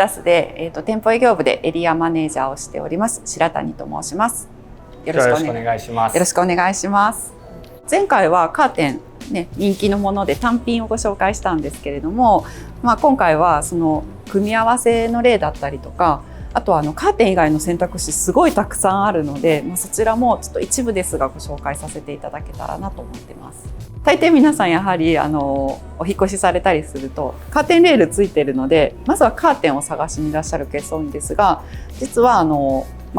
タスで、店舗営業部でエリアマネージャーをしております白谷と申します。よろしくお願いします。よろしくお願いします。前回はカーテンね、人気のもので単品をご紹介したんですけれども、今回はその組み合わせの例だったりとか、あとはカーテン以外の選択肢すごいたくさんあるので、そちらもちょっと一部ですがご紹介させていただけたらなと思ってます。大抵皆さんやはりお引っ越しされたりするとカーテンレールついてるので、まずはカーテンを探しにいらっしゃるケース多いんですが、実は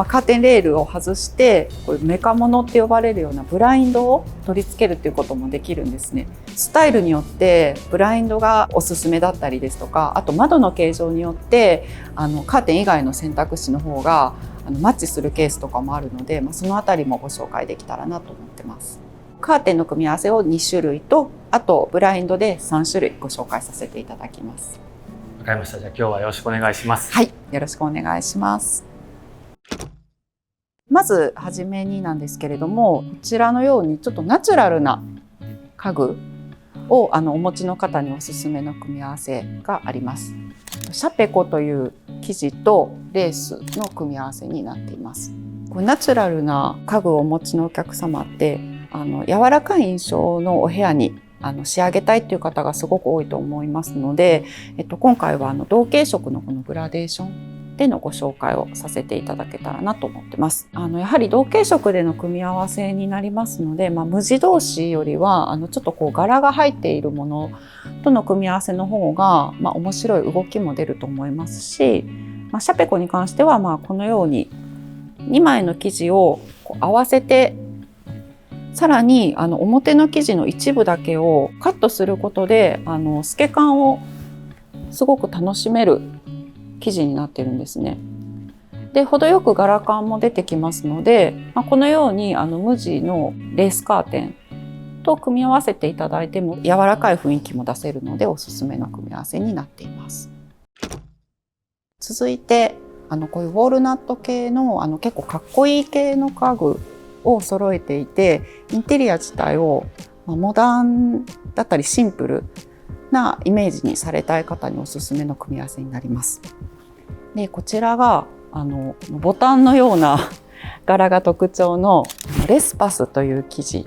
カーテンレールを外してこういうメカモノって呼ばれるようなブラインドを取り付けるっていうこともできるんですね。スタイルによってブラインドがおすすめだったりですとか、あと窓の形状によってカーテン以外の選択肢の方がマッチするケースとかもあるので、そのあたりもご紹介できたらなと思ってます。カーテンの組み合わせを2種類と、あとブラインドで3種類ご紹介させていただきます。わかりました。じゃあ今日はよろしくお願いします。はい、よろしくお願いします。まずはじめになんですけれども、こちらのようにちょっとナチュラルな家具をお持ちの方におすすめの組み合わせがあります。シャペコという生地とレースの組み合わせになっています。これナチュラルな家具をお持ちのお客様って柔らかい印象のお部屋に仕上げたいっていう方がすごく多いと思いますので、今回は同系色のこのグラデーションでのご紹介をさせていただけたらなと思ってます。やはり同系色での組み合わせになりますので、無地同士よりはちょっとこう柄が入っているものとの組み合わせの方が、面白い動きも出ると思いますし、シャペコに関してはこのように2枚の生地を合わせて、さらに表の生地の一部だけをカットすることで透け感をすごく楽しめる生地になってるんですね。で、程よく柄感も出てきますので、このように無地のレースカーテンと組み合わせていただいても柔らかい雰囲気も出せるのでおすすめの組み合わせになっています。続いてこういうウォールナット系の結構かっこいい系の家具を揃えていて、インテリア自体をモダンだったりシンプルなイメージにされたい方におすすめの組み合わせになります。で、こちらがボタンのような柄が特徴のレスパスという生地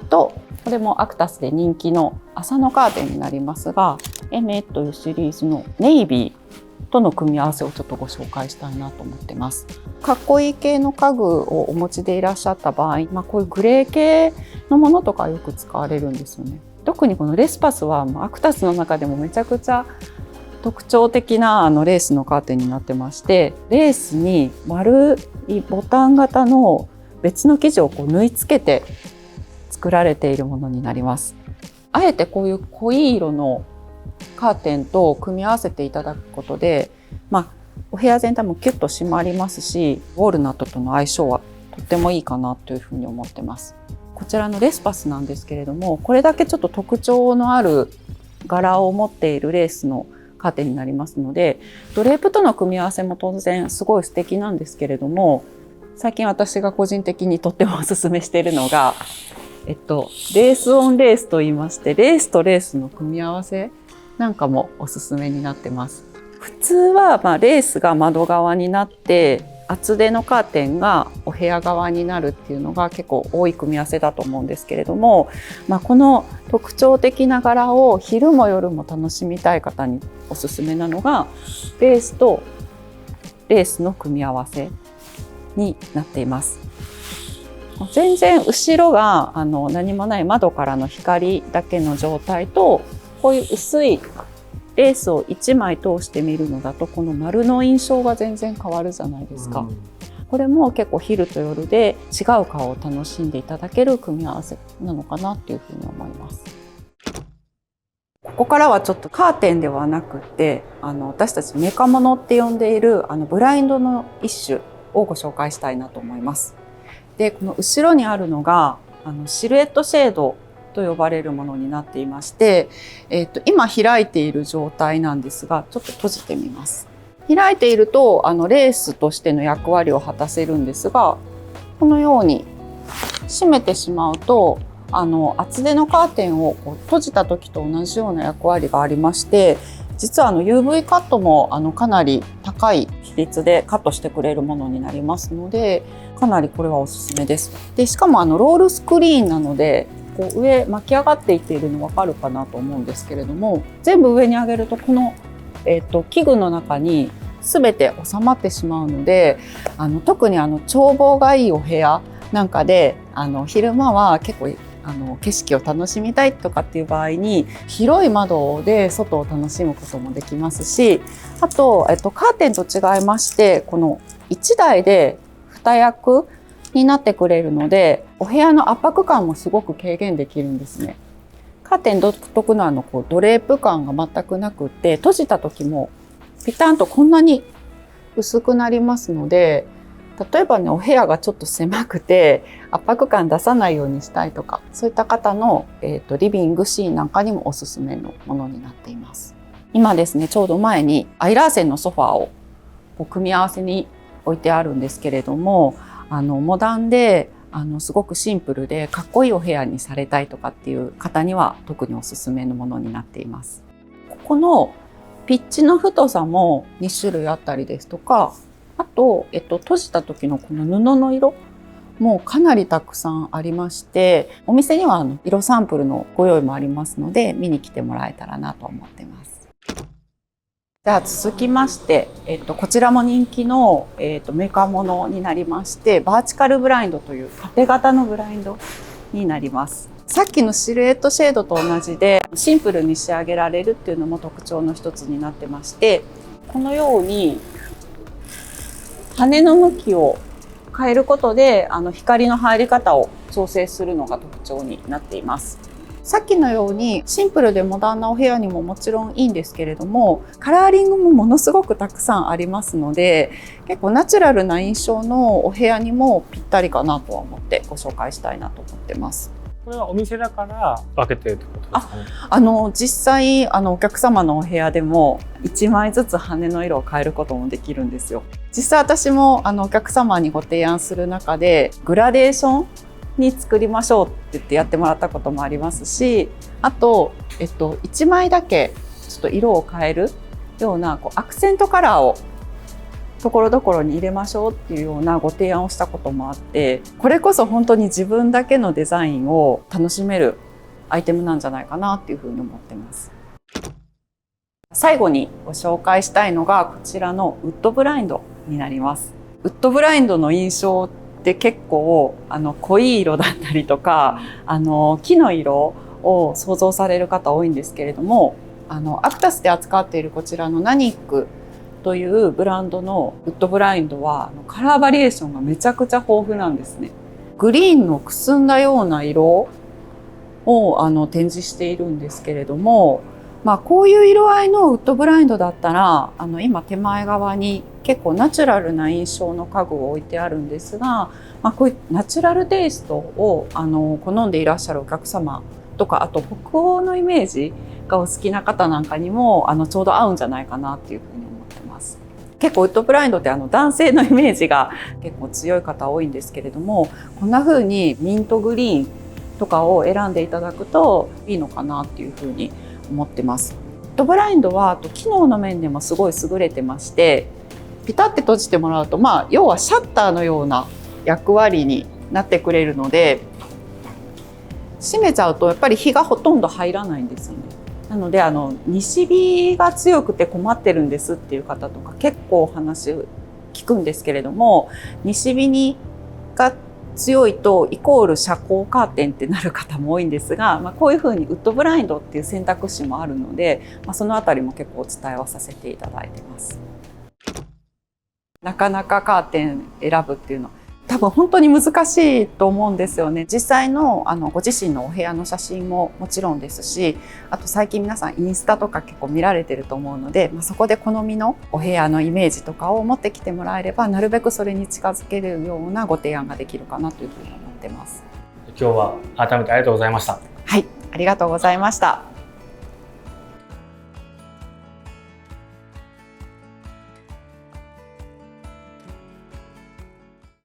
と、これもアクタスで人気の麻のカーテンになりますが、エメというシリーズのネイビーとの組み合わせをちょっとご紹介したいなと思ってます。かっこいい系の家具をお持ちでいらっしゃった場合、こういうグレー系のものとかよく使われるんですよね。特にこのレスパスはアクタスの中でもめちゃくちゃ特徴的なレースのカーテンになってまして、レースに丸いボタン型の別の生地を縫い付けて作られているものになります。あえてこういう濃い色のカーテンと組み合わせていただくことで、お部屋全体もキュッと締まりますし、ウォールナットとの相性はとってもいいかなというふうに思ってます。こちらのレスパスなんですけれども、これだけちょっと特徴のある柄を持っているレースのカーテンになりますので、ドレープとの組み合わせも当然すごい素敵なんですけれども、最近私が個人的にとってもおすすめしているのが、レースオンレースと言いまして、レースとレースの組み合わせなんかもおすすめになってます。普通はレースが窓側になって厚手のカーテンがお部屋側になるっていうのが結構多い組み合わせだと思うんですけれども、この特徴的な柄を昼も夜も楽しみたい方におすすめなのがレースとレースの組み合わせになっています。全然後ろが何もない窓からの光だけの状態と、こういう薄いレースを1枚通してみるのだと、この丸の印象が全然変わるじゃないですか。これも結構昼と夜で違う顔を楽しんでいただける組み合わせなのかなっていうふうに思います。ここからはちょっとカーテンではなくて私たちメカモノって呼んでいるブラインドの一種をご紹介したいなと思います。で、この後ろにあるのがシルエットシェードと呼ばれるものになっていまして、今開いている状態なんですが、ちょっと閉じてみます。開いているとレースとしての役割を果たせるんですが、このように閉めてしまうと厚手のカーテンを閉じた時と同じような役割がありまして、実はUV カットもかなり高い比率でカットしてくれるものになりますので、かなりこれはおすすめです。でしかもロールスクリーンなのでこう上巻き上がっていっているの分かるかなと思うんですけれども、全部上に上げるとこの、器具の中に全て収まってしまうので、特に眺望がいいお部屋なんかで昼間は結構景色を楽しみたいとかっていう場合に広い窓で外を楽しむこともできますし、あと、カーテンと違いましてこの1台で2役になってくれるので、お部屋の圧迫感もすごく軽減できるんですね。カーテン独特のこうドレープ感が全くなくって、閉じた時もピタンとこんなに薄くなりますので、例えばねお部屋がちょっと狭くて圧迫感出さないようにしたいとか、そういった方の、リビングシーンなんかにもおすすめのものになっています。今ですねちょうど前にアイラーセンのソファーをこう組み合わせに置いてあるんですけれども、モダンですごくシンプルでかっこいいお部屋にされたいとかっていう方には特におすすめのものになっています。ここのピッチの太さも2種類あったりですとか、あと、閉じた時のこの布の色もかなりたくさんありまして、お店には色サンプルのご用意もありますので見に来てもらえたらなと思ってます。じゃあ続きまして、こちらも人気の、メーカーものになりまして、バーチカルブラインドという縦型のブラインドになります。さっきのシルエットシェードと同じでシンプルに仕上げられるっていうのも特徴の一つになってまして、このように羽の向きを変えることで光の入り方を調整するのが特徴になっています。さっきのようにシンプルでモダンなお部屋にももちろんいいんですけれども、カラーリングもものすごくたくさんありますので、結構ナチュラルな印象のお部屋にもぴったりかなとは思ってご紹介したいなと思ってます。これはお店だから分けてるってことですかね。実際お客様のお部屋でも1枚ずつ羽の色を変えることもできるんですよ。実際私もお客様にご提案する中でグラデーションに作りましょうって言ってやってもらったこともありますし、あと、1枚だけちょっと色を変えるようなアクセントカラーをところどころに入れましょうっていうようなご提案をしたこともあって、これこそ本当に自分だけのデザインを楽しめるアイテムなんじゃないかなっていうふうに思ってます。最後にご紹介したいのがこちらのウッドブラインドになります。ウッドブラインドの印象って結構濃い色だったりとか木の色を想像される方多いんですけれども、アクタスで扱っているこちらのナニックというブランドのウッドブラインドはカラーバリエーションがめちゃくちゃ豊富なんですね。グリーンのくすんだような色を展示しているんですけれども、こういう色合いのウッドブラインドだったら今手前側に結構ナチュラルな印象の家具を置いてあるんですが、こういうナチュラルテイストを好んでいらっしゃるお客様とか、あと北欧のイメージがお好きな方なんかにもちょうど合うんじゃないかなっていうふうに思ってます。結構ウッドブラインドって男性のイメージが結構強い方多いんですけれども、こんな風にミントグリーンとかを選んでいただくといいのかなっていう風に思ってます。ウッドブラインドは機能の面でもすごい優れてまして、ピタッて閉じてもらうと要はシャッターのような役割になってくれるので、閉めちゃうとやっぱり日がほとんど入らないんですよね。なので西日が強くて困ってるんですっていう方とか結構お話聞くんですけれども、西日が強いとイコール遮光カーテンってなる方も多いんですが、こういうふうにウッドブラインドっていう選択肢もあるので、そのあたりも結構お伝えはさせていただいてます。なかなかカーテン選ぶっていうのは多分本当に難しいと思うんですよね。実際のご自身のお部屋の写真ももちろんですし、あと最近皆さんインスタとか結構見られてると思うので、そこで好みのお部屋のイメージとかを持ってきてもらえれば、なるべくそれに近づけるようなご提案ができるかなというふうに思ってます。今日は改めてありがとうございました。はい、ありがとうございました。